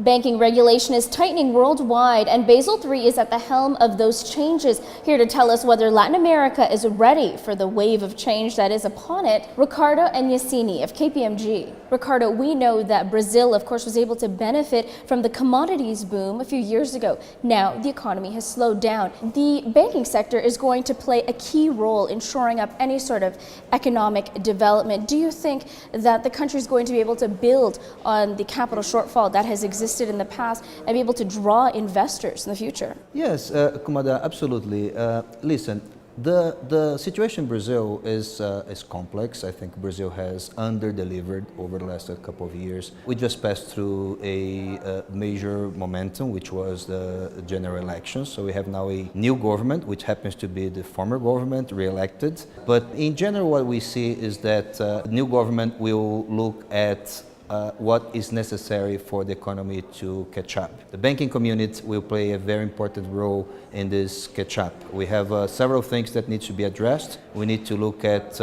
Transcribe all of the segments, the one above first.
Banking regulation is tightening worldwide, and Basel III is at the helm of those changes. Here to tell us whether Latin America is ready for the wave of change that is upon it, Ricardo Anhesini of kPMG. Ricardo, we know that Brazil, of course, was able to benefit from the commodities boom a few years ago. Now the economy has slowed down. The banking sector is going to play a key role in shoring up any sort of economic development. Do you think that the country is going to be able to build on the capital shortfall that has existed in the past and be able to draw investors in the future? Yes, Kumada, absolutely. Listen, the situation in Brazil is complex. I think Brazil has under-delivered over the last couple of years. We just passed through a major momentum, which was the general elections. So we have now a new government, which happens to be the former government, re-elected. But in general, what we see is that the new government will look at what is necessary for the economy to catch up. The banking community will play a very important role in this catch up. We have several things that need to be addressed. We need to look at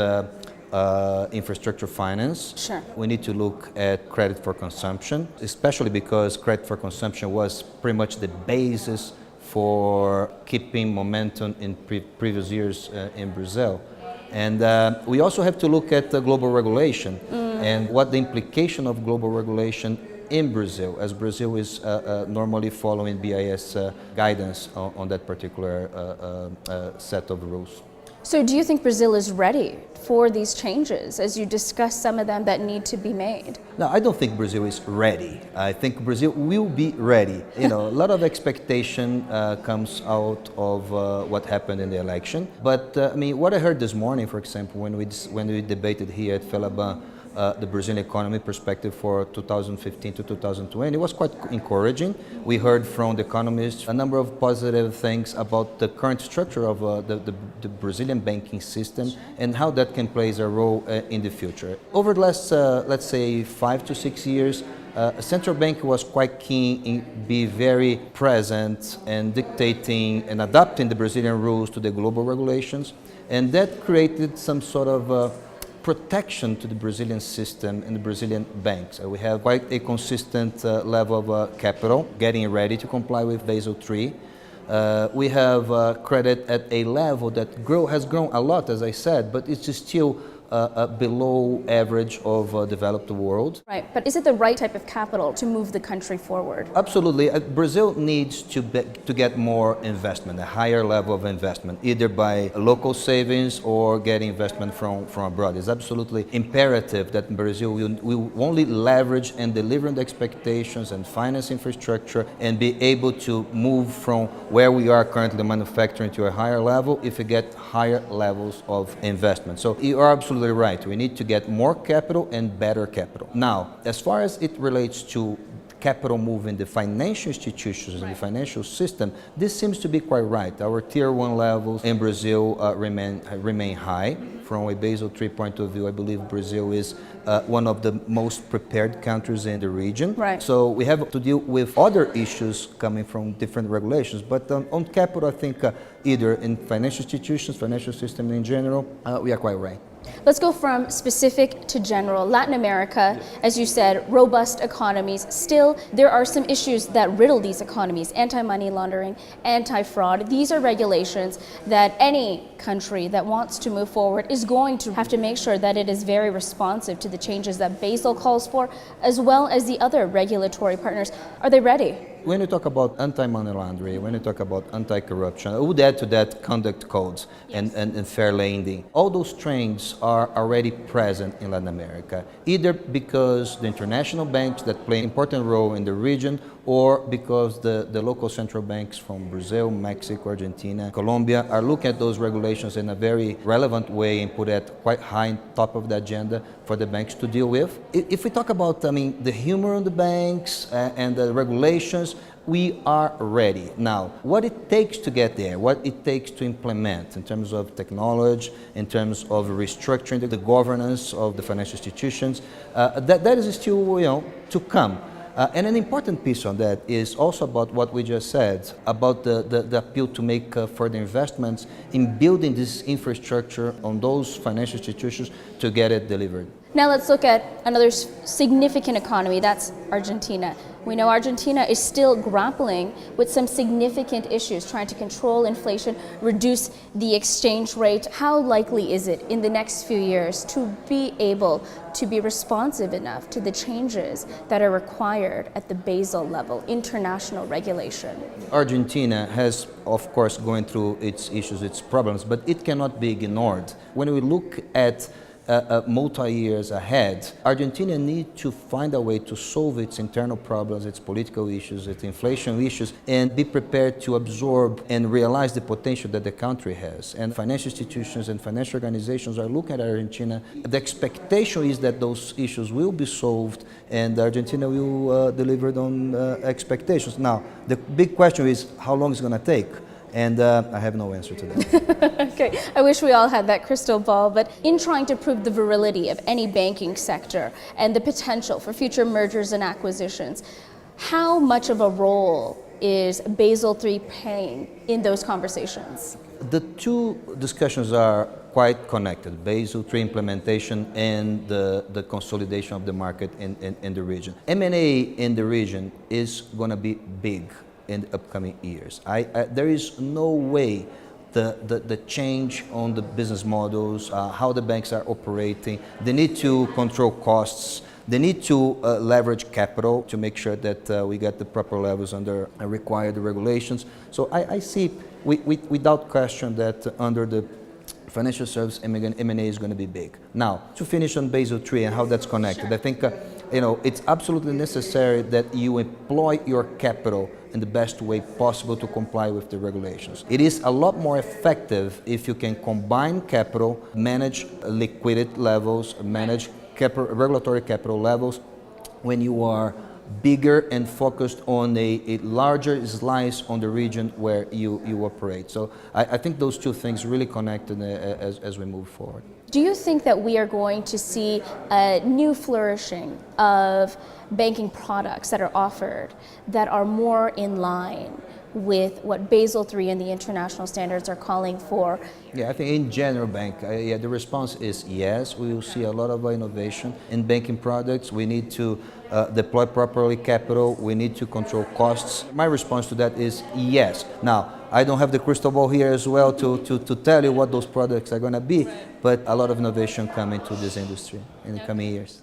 infrastructure finance. Sure. We need to look at credit for consumption, especially because credit for consumption was pretty much the basis for keeping momentum in previous years in Brazil. And we also have to look at global regulation and what the implication of global regulation in Brazil, as Brazil is normally following BIS guidance on that particular set of rules. So do you think Brazil is ready for these changes, as you discussed some of them that need to be made? No, I don't think Brazil is ready. I think Brazil will be ready. You know, a lot of expectation comes out of what happened in the election. But I mean, what I heard this morning, for example, when we debated here at Felaban, the Brazilian economy perspective for 2015 to 2020 was quite encouraging. We heard from the economists a number of positive things about the current structure of the Brazilian banking system and how that can play a role in the future. Over the last, let's say, 5 to 6 years, a central bank was quite keen in be very present and dictating and adapting the Brazilian rules to the global regulations, and that created some sort of protection to the Brazilian system and the Brazilian banks. We have quite a consistent level of capital, getting ready to comply with Basel III. We have credit at a level that has grown a lot, as I said, but it's still below average of developed world. Right, but is it the right type of capital to move the country forward? Absolutely. Brazil needs to get more investment, a higher level of investment, either by local savings or getting investment from abroad. It's absolutely imperative that Brazil will only leverage and deliver on the expectations and finance infrastructure and be able to move from where we are currently manufacturing to a higher level if we get higher levels of investment. So you are absolutely right. We need to get more capital and better capital. Now, as far as it relates to capital move in the financial institutions and the financial system, this seems to be quite right. Our tier 1 levels in Brazil remain high. From a Basel III point of view, I believe Brazil is one of the most prepared countries in the region. Right. So we have to deal with other issues coming from different regulations. But on capital, I think either in financial institutions, financial system in general, we are quite right. Let's go from specific to general. Latin America, as you said, robust economies. Still, there are some issues that riddle these economies: anti-money laundering, anti-fraud. These are regulations that any country that wants to move forward is going to have to make sure that it is very responsive to the changes that Basel calls for, as well as the other regulatory partners. Are they ready? When you talk about anti-money laundering, when you talk about anti-corruption, I would add to that conduct codes and fair lending. All those trends are already present in Latin America, either because the international banks that play an important role in the region, or because the local central banks from Brazil, Mexico, Argentina, Colombia are looking at those regulations in a very relevant way and put it quite high on top of the agenda for the banks to deal with. If we talk about, the humor on the banks and the regulations, we are ready. Now, what it takes to get there, what it takes to implement in terms of technology, in terms of restructuring the governance of the financial institutions, that is still to come. And an important piece on that is also about what we just said, about the appeal to make further investments in building this infrastructure on those financial institutions to get it delivered. Now let's look at another significant economy, that's Argentina. We know Argentina is still grappling with some significant issues, trying to control inflation, reduce the exchange rate. How likely is it in the next few years to be able to be responsive enough to the changes that are required at the Basel level, international regulation? Argentina has, of course, going through its issues, its problems, but it cannot be ignored. When we look at multi-years ahead, Argentina needs to find a way to solve its internal problems, its political issues, its inflation issues, and be prepared to absorb and realize the potential that the country has. And financial institutions and financial organizations are looking at Argentina. The expectation is that those issues will be solved and Argentina will deliver on expectations. Now, the big question is how long is it going to take? And I have no answer to that. Okay, I wish we all had that crystal ball, but in trying to prove the virility of any banking sector and the potential for future mergers and acquisitions, how much of a role is Basel III playing in those conversations? The two discussions are quite connected, Basel III implementation and the consolidation of the market in the region. M&A in the region is going to be big in the upcoming years. There is no way the change on the business models, how the banks are operating, they need to control costs, they need to leverage capital to make sure that we get the proper levels under required regulations. So I see without question that under the financial service M&A is going to be big. Now, to finish on Basel III and how that's connected, I think it's absolutely necessary that you employ your capital in the best way possible to comply with the regulations. It is a lot more effective if you can combine capital, manage liquidity levels, manage regulatory capital levels when you are bigger and focused on a larger slice on the region where you operate. So I think those two things really connected as we move forward. Do you think that we are going to see a new flourishing of banking products that are offered that are more in line with what Basel III and the international standards are calling for? Yeah, I think in general the response is yes. We will see a lot of innovation in banking products. We need to deploy properly capital. We need to control costs. My response to that is yes. Now, I don't have the crystal ball here as well to tell you what those products are going to be, but a lot of innovation coming to this industry in the coming years.